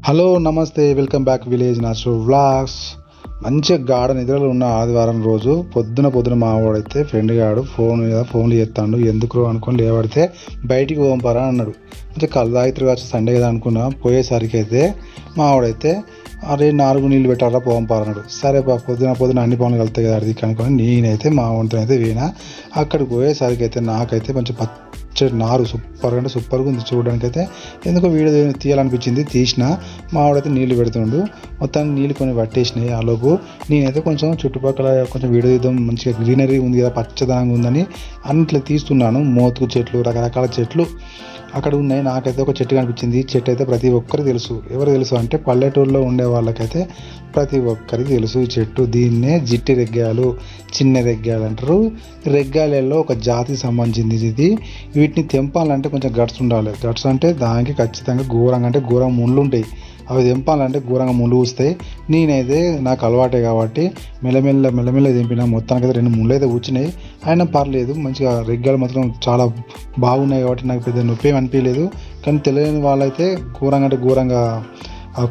Hello నమస్తే, welcome back village natural vlogs. మంచిగా గాఢ నిద్రలో ఉన్న ఆదివారం రోజు పొద్దున మా వాడైతే ఫ్రెండ్ గాడు ఫోన్లు చేస్తాడు. ఎందుకు అనుకొని లేవడితే బయటికి పోంపారా అన్నాడు. మంచిగా కళ్ళు తాగితే వచ్చి సండే కదా అనుకున్నా. పోయేసరికి అయితే మా వాడైతే అరే 4 నీళ్ళు పెట్టారా పోంపారా అన్నాడు. సరే పొద్దున అన్ని పనులు కలుతాయి కదా అది అనుకొని నేనైతే మా వాడితో అయితే పోయినా. అక్కడికి పోయేసరికి అయితే నాకైతే మంచి నారు సూపర్గా ఉంది చూడడానికి. అయితే ఎందుకో వీడియో తీయాలనిపించింది, తీసిన. మా వాడైతే నీళ్లు పెడుతుండు. మొత్తానికి నీళ్ళు కొన్ని పట్టేసినాయి. ఆలోపు నేనైతే కొంచెం చుట్టుపక్కల కొంచెం వీడియో తీద్దాం, మంచిగా గ్రీనరీ ఉంది కదా, పచ్చదనంగా ఉందని అన్నిట్లో తీస్తున్నాను. మోతుకు చెట్లు, రకరకాల చెట్లు అక్కడ ఉన్నాయి. నాకైతే ఒక చెట్టు కనిపించింది. చెట్టు అయితే ప్రతి ఒక్కరికి తెలుసు. ఎవరు తెలుసు అంటే పల్లెటూరులో ఉండే వాళ్ళకైతే ప్రతి ఒక్కరికి తెలుసు ఈ చెట్టు. దీన్నే జిట్టి రెగ్గాలు, చిన్న రెగ్గాలు అంటారు. రెగ్గాలలో ఒక జాతికి సంబంధించింది ఇది. వీటిని తెంపాలంటే కొంచెం గట్స్ ఉండాలి. గట్స్ అంటే దానికి ఖచ్చితంగా ఘోరంగా ముళ్ళు ఉంటాయి. అవి తెంపాలంటే ఘోరంగా ముళ్ళు వస్తాయి. నేనైతే నాకు అలవాటే కాబట్టి మెల్లమెల్ల తెంపిన. మొత్తానికైతే 2 ముళ్ళు అయితే కూర్చున్నాయి. అయినా పర్లేదు, మంచిగా రెగ్గాలు మాత్రం చాలా బాగున్నాయి కాబట్టి నాకు పెద్ద నొప్పి ఏమి అనిపించలేదు. కానీ తెలియని వాళ్ళైతే ఘోరంగా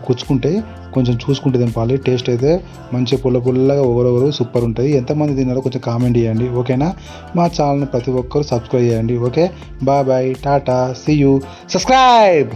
కూర్చుకుంటాయి. కొంచెం చూసుకుంటే తెంపాలి. టేస్ట్ అయితే మంచిగా పుల్లగా ఓవరొవరు సూపర్ ఉంటుంది. ఎంతమంది తిన్నారో కొంచెం కామెంట్ చేయండి, ఓకేనా? మా ఛానల్ని ప్రతి ఒక్కరు సబ్స్క్రైబ్ చేయండి. Okay, bye, tata, see you, subscribe.